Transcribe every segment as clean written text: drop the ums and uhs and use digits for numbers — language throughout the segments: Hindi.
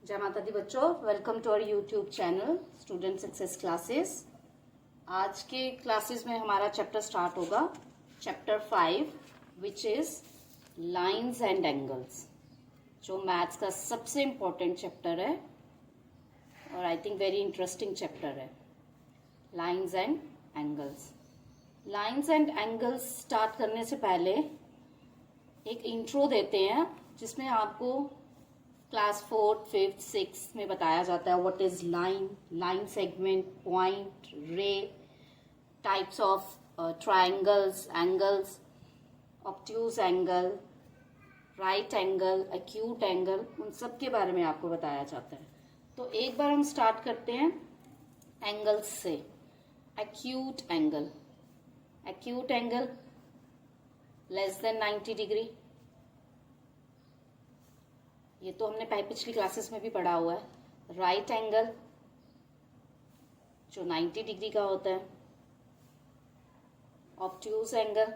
जय माता दी बच्चों, welcome to our YouTube channel student success classes. आज के क्लासेस में हमारा चैप्टर स्टार्ट होगा, chapter 5 which is lines and angles, जो मैथ्स का सबसे इम्पोर्टेंट चैप्टर है और I think very interesting chapter है। Lines and angles. Lines and angles start करने से पहले एक इंट्रो देते हैं जिसमें आपको क्लास 4th, 5th, 6th में बताया जाता है what is line, line segment, point, ray, types of triangles, angles, obtuse angle, right angle, acute angle, उन सब के बारे में आपको बताया जाता है। तो एक बार हम स्टार्ट करते हैं एंगल्स से। Acute angle, acute angle less than 90 degree, ये तो हमने पिछली क्लासेस में भी पढ़ा हुआ है। राइट एंगल जो 90 डिग्री का होता है। Obtuse angle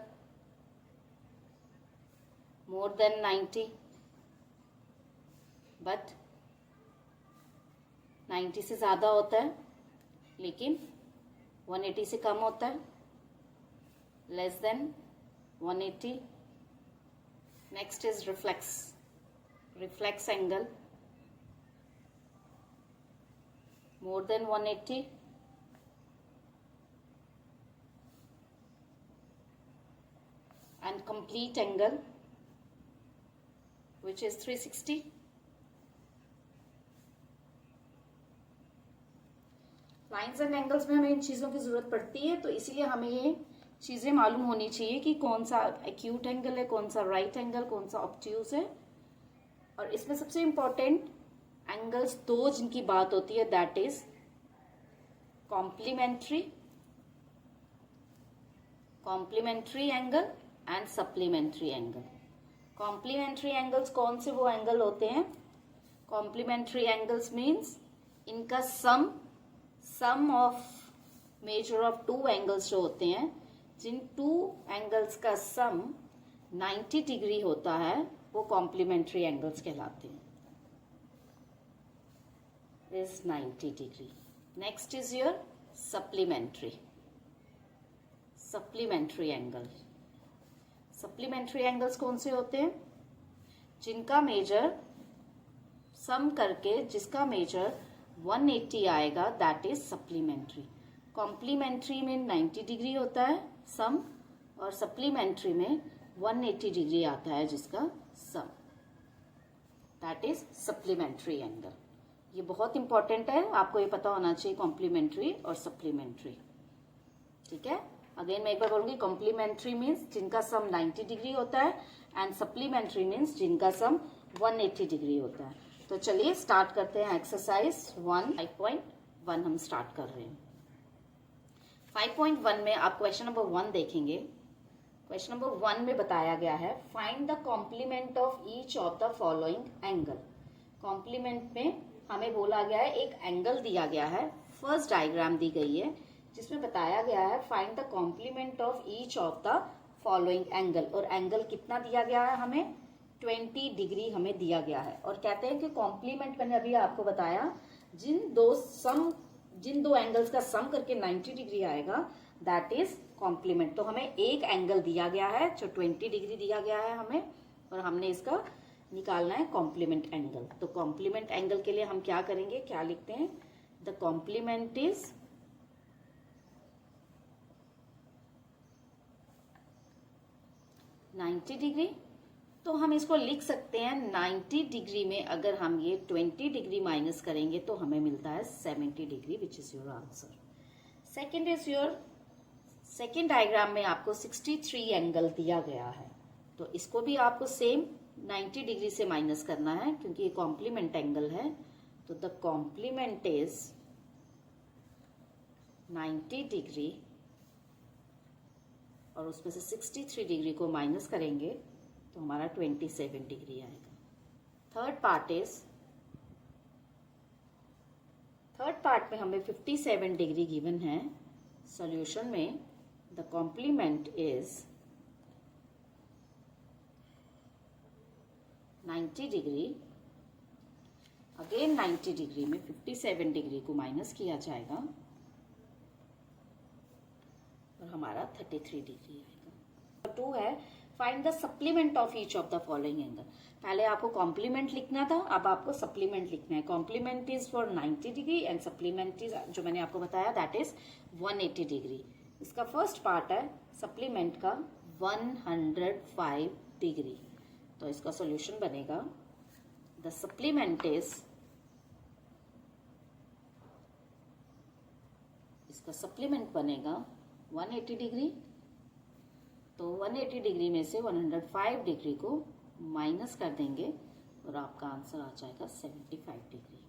more than 90 but 90 से ज्यादा होता है लेकिन 180 से कम होता है, less than 180। Next is reflex, reflex angle more than 180 and complete angle which is 360। Lines and angles में हमें इन चीजों की जरूरत पड़ती है, तो इसीलिए हमें ये चीजें मालूम होनी चाहिए कि कौन सा एक्यूट एंगल है, कौन सा राइट एंगल, कौन सा ऑब्ट्यूज है। और इसमें सबसे इंपॉर्टेंट एंगल्स दो जिनकी बात होती है, that is complementary angle and supplementary angle. Complementary angles कौन से वो एंगल होते हैं? कॉम्प्लीमेंट्री एंगल्स मीन्स इनका sum of measure of two angles जो होते हैं, जिन टू एंगल्स का सम 90 डिग्री होता है, वो कॉम्प्लीमेंट्री एंगल्स कहलाते हैं। Is 90 degree. Next is your supplementary angle. Supplementary angles कौन से होते हैं? जिनका मेजर सम करके जिसका मेजर 180 आएगा, दैट इज सप्लीमेंट्री। कॉम्प्लीमेंट्री में 90 डिग्री होता है सम, और सप्लीमेंट्री में 180 डिग्री आता है जिसका सम, दैट इज सप्लीमेंट्री एंगल। ये बहुत इंपॉर्टेंट है, आपको ये पता होना चाहिए कॉम्प्लीमेंट्री और सप्लीमेंट्री। ठीक है, अगेन मैं एक बार बोलूंगी, कॉम्प्लीमेंट्री मीन्स जिनका सम 90 डिग्री होता है एंड सप्लीमेंट्री मीन्स जिनका सम 180 डिग्री होता है। तो चलिए स्टार्ट करते हैं एक्सरसाइज 5.1 हम स्टार्ट कर रहे हैं। 5.1 में आप क्वेश्चन नंबर 1 देखेंगे। क्वेश्चन नंबर 1 में बताया गया है, find the complement of each of the following angle. Complement में हमें बोला गया है, एक एंगल दिया गया है, फर्स्ट डायग्राम दी गई है जिसमें बताया गया है find the complement of each of the following angle. और एंगल कितना दिया गया है हमें? 20 डिग्री हमें दिया गया है। और कहते हैं कि कॉम्प्लीमेंट, मैंने अभी आपको बताया, जिन दो एंगल्स का सम करके 90 डिग्री आएगा, दैट इज कॉम्प्लीमेंट। तो हमें एक एंगल दिया गया है जो 20 डिग्री दिया गया है हमें, और हमने इसका निकालना है कॉम्प्लीमेंट एंगल। तो कॉम्प्लीमेंट एंगल के लिए हम क्या करेंगे, क्या लिखते हैं? The complement is 90 degree. तो हम इसको लिख सकते हैं 90 डिग्री में अगर हम ये 20 डिग्री माइनस करेंगे तो हमें मिलता है 70 degree, which is your answer. Second is your, second diagram में आपको 63 एंगल दिया गया है, तो इसको भी आपको सेम 90 डिग्री से माइनस करना है क्योंकि ये कॉम्प्लीमेंट एंगल है। तो द कॉम्प्लीमेंट इज 90 डिग्री और उसमें से 63 डिग्री को माइनस करेंगे तो हमारा 27 डिग्री आएगा। थर्ड पार्ट में हमें 57 डिग्री गिवन है। सॉल्यूशन में the complement is 90 degree again 90 degree में 57 डिग्री को माइनस किया जाएगा और हमारा 33 डिग्री आएगा। 2 है find the supplement of each of the following angle. पहले आपको कॉम्प्लीमेंट लिखना था, अब आपको सप्लीमेंट लिखना है। Complement is for 90 degree and supplement is, जो मैंने आपको बताया, दैट इज 180 डिग्री। इसका फर्स्ट पार्ट है सप्लीमेंट का 105 डिग्री। तो इसका सॉल्यूशन बनेगा द सप्लीमेंट इज, इसका सप्लीमेंट बनेगा 180 डिग्री। तो 180 डिग्री में से 105 डिग्री को माइनस कर देंगे और आपका आंसर आ जाएगा 75 डिग्री।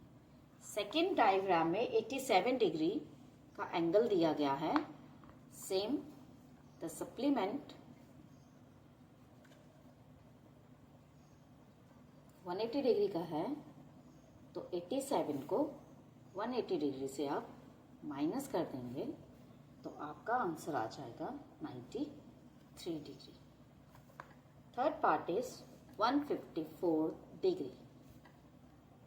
सेकेंड डायग्राम में 87 डिग्री का एंगल दिया गया है। सेम द सप्लीमेंट 180 डिग्री का है, तो 87 को 180 डिग्री से आप माइनस कर देंगे तो आपका आंसर आ जाएगा 93 degree. Third part is 154 degree.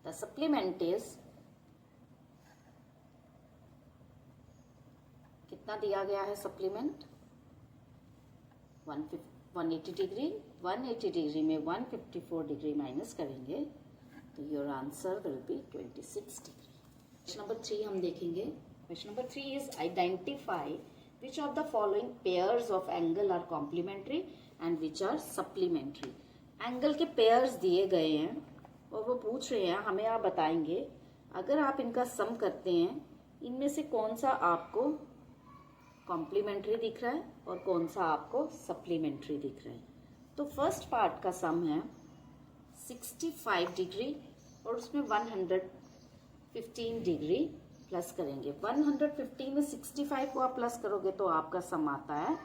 The supplement is, कितना दिया गया है सप्लीमेंट? 180 डिग्री। 180 डिग्री में 154 डिग्री माइनस करेंगे तो your answer will be 26 degree. Question number 3 हम देखेंगे। Question number 3 is identify which of the following pairs of angle are complementary and which are supplementary. Angle के पेयर्स दिए गए हैं और वो पूछ रहे हैं हमें, आप बताएंगे अगर आप इनका सम करते हैं इनमें से कौन सा आपको कॉम्प्लीमेंट्री दिख रहा है और कौन सा आपको सप्लीमेंट्री दिख रहा है। तो फर्स्ट पार्ट का सम है 65 डिग्री और उसमें 115 डिग्री प्लस करेंगे। 115 में 65 को आप प्लस करोगे तो आपका सम आता है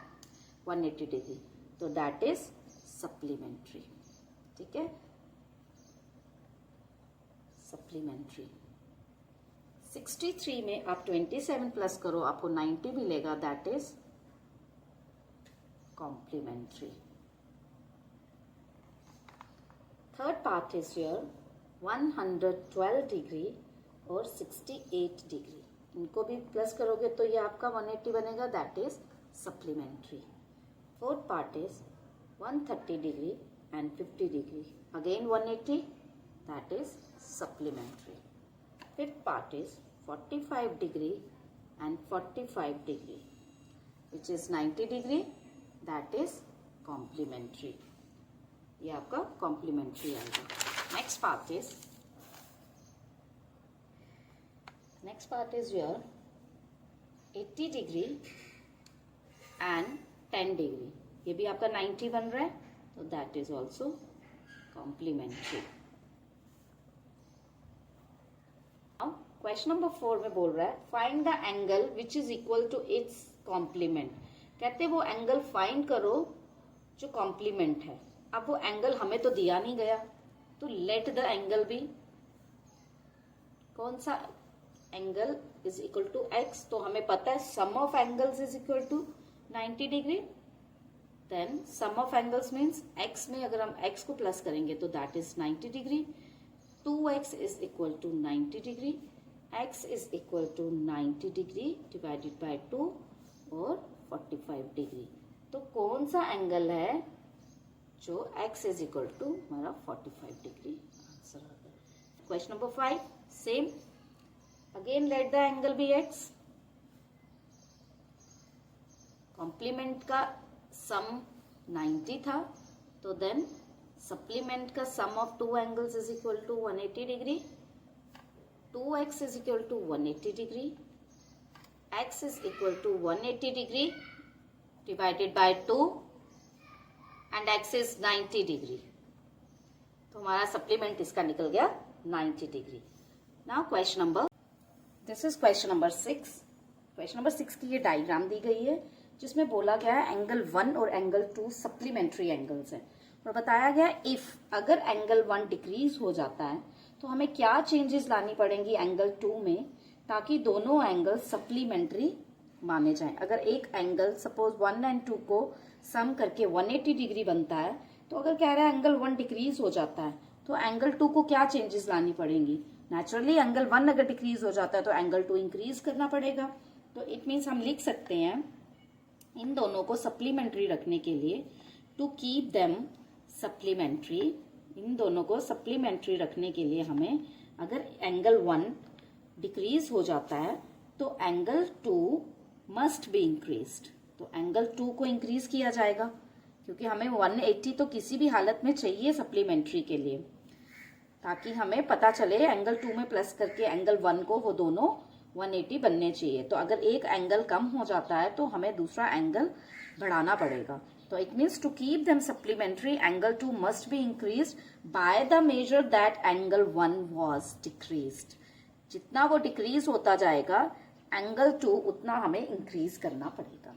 180 डिग्री, तो दैट इज सप्लीमेंट्री। ठीक है, सप्लीमेंट्री। 63 में आप 27 प्लस करो आपको 90 मिलेगा, that is complementary. Third part is here 112 degree और 68 डिग्री, इनको भी प्लस करोगे तो ये आपका 180 बनेगा, that is supplementary. Fourth part is 130 degree and 50 degree, again 180, that is supplementary. Fifth part is 45 degree and 45 degree which is 90 degree, that is complementary. ये आपका कॉम्प्लीमेंट्री आएगा। Next part is your 80 degree and 10 degree, ये भी आपका 90 बन रहा है, तो that is also complementary. Question number 4 में बोल रहा है find the angle which is equal to its complement. कहते वो एंगल फाइंड करो जो कॉम्प्लीमेंट है। अब वो एंगल हमें तो दिया नहीं गया, तो लेट द एंगल बी, कौन सा angle is equal to x, तो हमें पता है sum of angles is equal to 90 degree. Then sum of angles means x में अगर हम एक्स को प्लस करेंगे तो that is 90 degree. 2x is equal to 90 degree, x is equal to 90 degree divided by 2 और 45 डिग्री। तो कौन सा एंगल है जो x इज इक्वल टू हमारा 45 डिग्री आंसर आ गया। Question number 5 same, again let the angle B x। Complement का सम 90 था, तो देन सप्लीमेंट का sum of two angles is equal to 180 degree. 2x is equal to 180 degree, x is equal to 180 degree divided by 2 and x is 90 degree, तो हमारा सप्लीमेंट इसका निकल गया 90 degree. Now question number, this is question number 6। Question number 6 की ये डायग्राम दी गई है जिसमें बोला गया है एंगल 1 और एंगल 2 सप्लीमेंट्री एंगल्स हैं और बताया गया इफ अगर एंगल 1 डिक्रीज हो जाता है तो हमें क्या चेंजेस लानी पड़ेंगी एंगल 2 में ताकि दोनों एंगल सप्लीमेंट्री माने जाएं। अगर एक एंगल सपोज 1 एंड 2 को सम करके 180 डिग्री बनता है, तो अगर कह रहा है एंगल 1 डिक्रीज हो जाता है तो एंगल 2 को क्या चेंजेस लानी पड़ेंगी, नेचुरली एंगल 1 अगर डिक्रीज हो जाता है तो एंगल 2 इंक्रीज करना पड़ेगा। तो इट मीन्स हम लिख सकते हैं इन दोनों को सप्लीमेंट्री रखने के लिए, टू कीप देम सप्लीमेंट्री, इन दोनों को सप्लीमेंट्री रखने के लिए हमें अगर एंगल 1 डिक्रीज हो जाता है तो एंगल 2 मस्ट बी इंक्रीज्ड। तो एंगल 2 को इंक्रीज किया जाएगा क्योंकि हमें 180 तो किसी भी हालत में चाहिए सप्लीमेंट्री के लिए, ताकि हमें पता चले एंगल 2 में प्लस करके एंगल 1 को वो दोनों 180 बनने चाहिए। तो अगर एक एंगल कम हो जाता है तो हमें दूसरा एंगल बढ़ाना पड़ेगा। तो it means to keep them supplementary angle 2 must be increased by the measure that angle 1 was decreased. जितना वो डिक्रीज होता जाएगा एंगल 2 उतना हमें इंक्रीज करना पड़ेगा।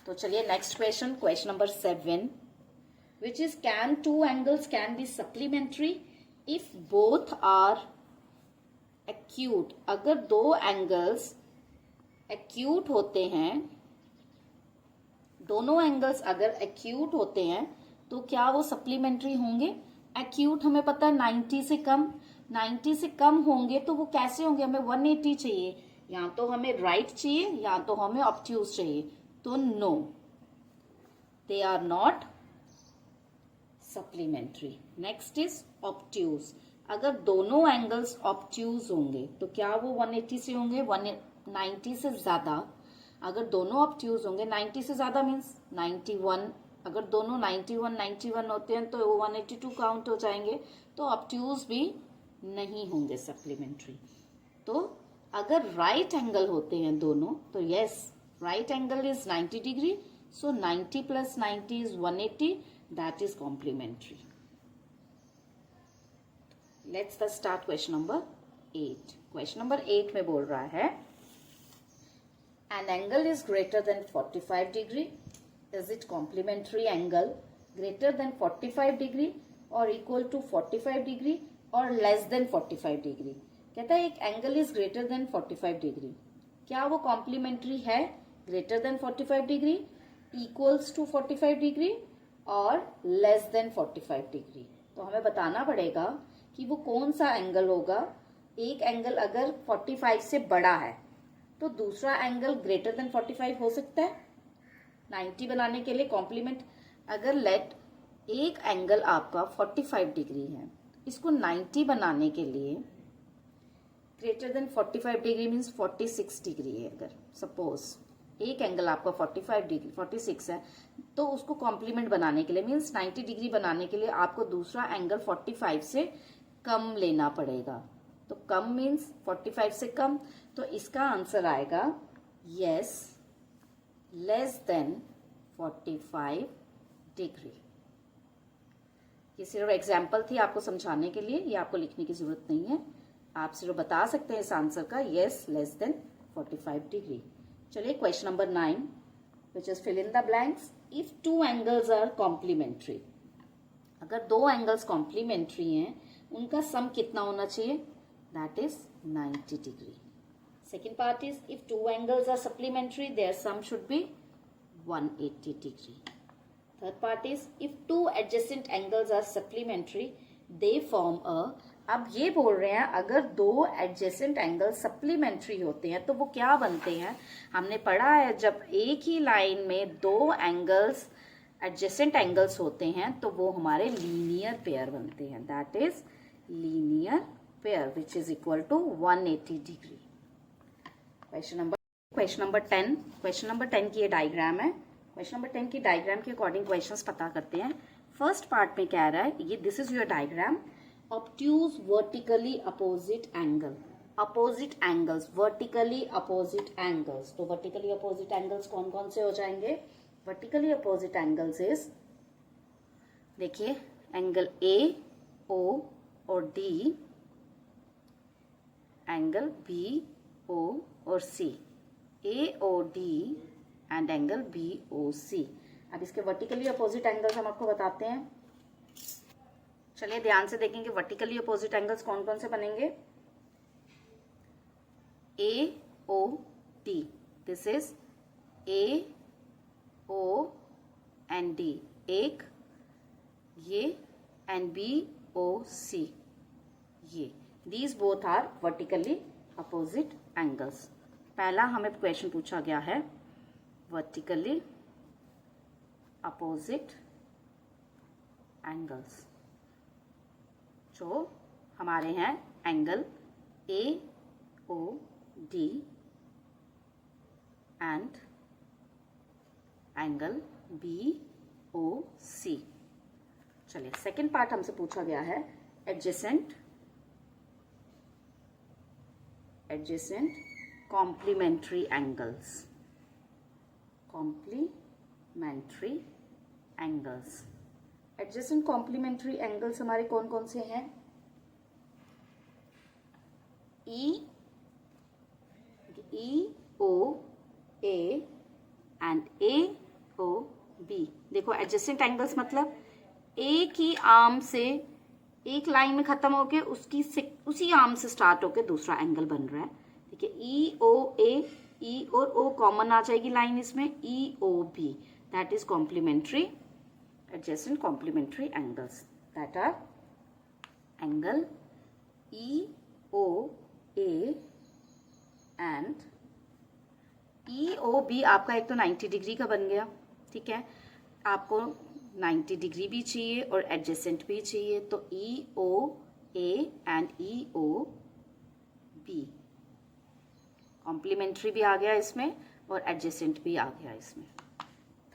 तो चलिए next question, question number 7, which is can two angles can be supplementary if both are acute. अगर दो एंगल्स एक्यूट होते हैं, दोनों एंगल्स अगर एक्यूट होते हैं तो क्या वो सप्लीमेंट्री होंगे? एक्यूट हमें पता है 90 से कम, 90 से कम होंगे तो वो कैसे होंगे? हमें 180 चाहिए, या तो हमें राइट चाहिए या तो हमें ऑब्ट्यूज चाहिए। तो no, they are not supplementary. Next is obtuse. अगर दोनों एंगल्स ऑब्ट्यूज होंगे तो क्या वो 180 से होंगे? 190 से ज्यादा। अगर दोनों ऑब्ट्यूज होंगे, 90 से ज्यादा मीन्स 91, अगर दोनों 91 होते हैं तो वो 182 काउंट हो जाएंगे, तो ऑब्ट्यूज भी नहीं होंगे सप्लीमेंट्री। तो अगर राइट एंगल होते हैं दोनों तो yes, right angle is 90 degree, so 90 plus 90 is 180, that is complementary. Let's first start question number 8। Question number 8 में बोल रहा है an angle is greater than 45 degree, is it complementary angle greater than 45 degree or equal to 45 degree or less than 45 degree? कहता है एक angle is greater than 45 degree, क्या वो कॉम्प्लीमेंट्री है greater than 45 degree, equals to 45 degree और लेस देन 45 डिग्री? तो हमें बताना पड़ेगा कि वो कौन सा एंगल होगा। एक एंगल अगर 45 से बड़ा है तो दूसरा एंगल ग्रेटर देन 45 हो सकता है 90 बनाने के लिए कॉम्प्लीमेंट। अगर लेट एक एंगल आपका 45 डिग्री है, इसको 90 बनाने के लिए greater than 45 degree means 46 degree है। अगर सपोज एक एंगल आपका 45 डिग्री 46 है तो उसको कॉम्प्लीमेंट बनाने के लिए मीन्स 90 डिग्री बनाने के लिए आपको दूसरा एंगल 45 से कम लेना पड़ेगा। तो कम मीन्स 45 से कम, तो इसका आंसर आएगा यस, लेस देन 45 डिग्री। ये सिर्फ एग्जाम्पल थी आपको समझाने के लिए, ये आपको लिखने की जरूरत नहीं है, आप सिर्फ बता सकते हैं इस आंसर का यस, लेस देन 45 डिग्री। चलिए question number 9, which is fill in the blanks. If two angles are complementary, अगर दो एंगल्स कॉम्प्लीमेंट्री हैं उनका सम कितना होना चाहिए? That is 90 degree. Second part is if two angles are supplementary, their sum should be 180 degree. Third part is if two adjacent angles are supplementary, they form a. अब ये बोल रहे हैं अगर दो adjacent angles supplementary होते हैं तो वो क्या बनते हैं? हमने पढ़ा है जब एक ही लाइन में दो angles adjacent angles होते हैं तो वो हमारे linear pair बनते हैं। That is linear pair which is equal to 180 degree. Question number 10। Question number 10 की ये डायग्राम है। क्वेश्चन नंबर 10 की डायग्राम के अकॉर्डिंग क्वेश्चंस पता करते हैं। फर्स्ट पार्ट में कह रहा है ये this is your diagram, obtuse vertically opposite angle, opposite angles, vertically opposite angles. तो वर्टिकली अपोजिट एंगल्स कौन कौन से हो जाएंगे? वर्टिकली अपोजिट एंगल्स इज, देखिए एंगल ए ओ और डी, एंगल बी ओ और C, A O D and angle B O C. अब इसके वर्टिकली अपोजिट एंगल्स हम आपको बताते हैं। चलिए ध्यान से देखेंगे वर्टिकली अपोजिट एंगल्स कौन कौन से बनेंगे। A O D, this is A O and D एक, ये एंड बी ओ सी ये। These both are vertically opposite angles. पहला हमें क्वेश्चन पूछा गया है वर्टिकली अपोजिट एंगल्स, जो हमारे हैं angle AOD and angle BOC। चलिए सेकेंड पार्ट हमसे पूछा गया है adjacent complementary angles. Complementary angles, adjacent complementary angles हमारे कौन कौन से हैं? EOA and AOB। देखो एडजेसेंट एंगल्स मतलब एक ही आर्म से एक लाइन में खत्म होके उसी आर्म से स्टार्ट होके दूसरा एंगल बन रहा है। ठीक है, EOA, E और O कॉमन आ जाएगी लाइन इसमें, EOB, that is complementary adjacent complementary angles, that are angle EOA and EOB। आपका एक तो 90 डिग्री का बन गया, ठीक है, आपको 90 डिग्री भी चाहिए और एडजेसेंट भी चाहिए, तो EOA एंड EOB कॉम्प्लीमेंट्री भी आ गया इसमें और एडजेसेंट भी आ गया इसमें।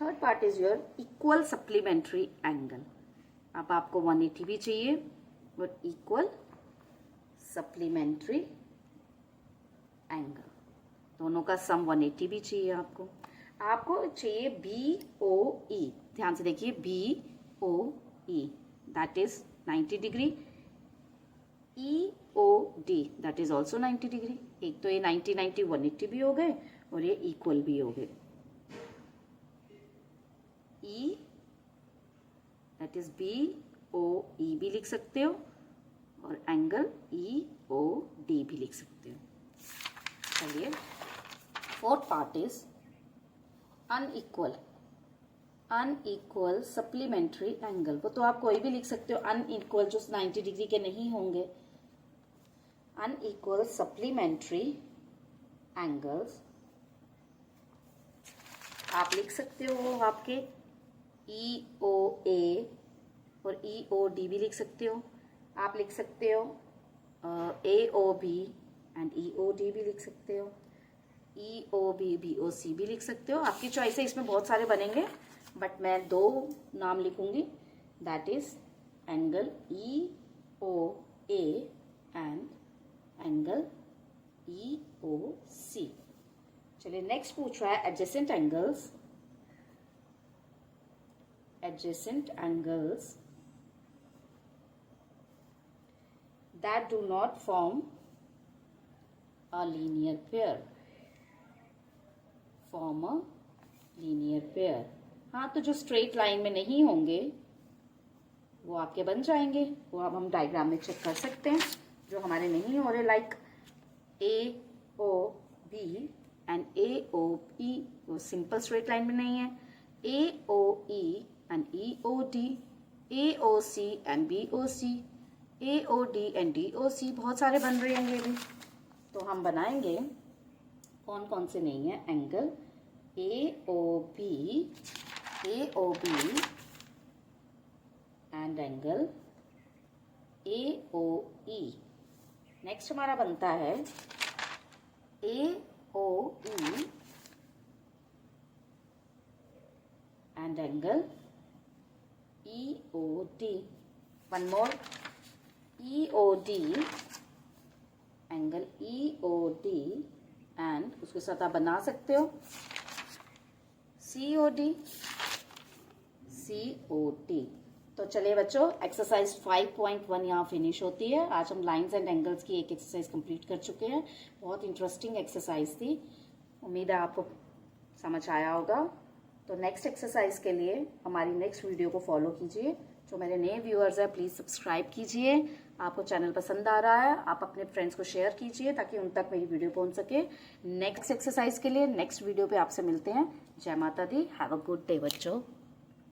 Third part is your equal supplementary angle. अब आपको 180 भी चाहिए और इक्वल सप्लीमेंट्री एंगल, दोनों का सम 180 भी चाहिए आपको चाहिए BOE। ध्यान से देखिए BOE that is 90 degree, EOD that is also 90 degree. एक तो ये 90 90 180 भी हो गए और ये इक्वल भी हो गए। E दैट इज BOE भी लिख सकते हो और एंगल EOD भी लिख सकते हो। चलिए fourth part is unequal supplementary angle. वो तो आप कोई भी लिख सकते हो, अनइक्वल जो 90 डिग्री के नहीं होंगे। अनइक्वल सप्लीमेंट्री एंगल्स आप लिख सकते हो, आपके EOA और EOD भी लिख सकते हो। आप लिख सकते हो AOB एंड EOD भी लिख सकते हो, EOB BOC भी लिख सकते हो। आपकी चॉइस है, इसमें बहुत सारे बनेंगे बट मैं 2 नाम लिखूंगी, that is angle EOA and angle EOC। चलिए नेक्स्ट पूछ रहा है adjacent angles that do not form a linear pair, form a linear pair। हाँ, तो जो स्ट्रेट लाइन में नहीं होंगे वो आपके बन जाएंगे, वो अब हम डायग्राम में चेक कर सकते हैं। जो हमारे नहीं हो रहे लाइक AOB एंड AOE, वो सिंपल स्ट्रेट लाइन में नहीं है। AOE and EOD, AOC and BOC, AOD and DOC, बहुत सारे बन रहे हैं ये भी। तो हम बनाएंगे कौन कौन से नहीं है, angle AOB and angle AOE। Next हमारा बनता है AOE and angle EOD। One more, EOD angle EOD and उसके साथ आप बना सकते हो COD। तो चलिए बच्चों, एक्सरसाइज 5.1 यहाँ फिनिश होती है। आज हम लाइंस एंड एंगल्स की एक एक्सरसाइज कंप्लीट कर चुके हैं। बहुत इंटरेस्टिंग एक्सरसाइज थी, उम्मीद है आपको समझ आया होगा। तो नेक्स्ट एक्सरसाइज के लिए हमारी नेक्स्ट वीडियो को फॉलो कीजिए। जो मेरे नए व्यूअर्स हैं प्लीज़ सब्सक्राइब कीजिए। आपको चैनल पसंद आ रहा है आप अपने फ्रेंड्स को शेयर कीजिए ताकि उन तक मेरी वीडियो पहुंच सके। नेक्स्ट एक्सरसाइज के लिए नेक्स्ट वीडियो पे आपसे मिलते हैं। जय माता दी, हैव अ गुड डे बच्चों।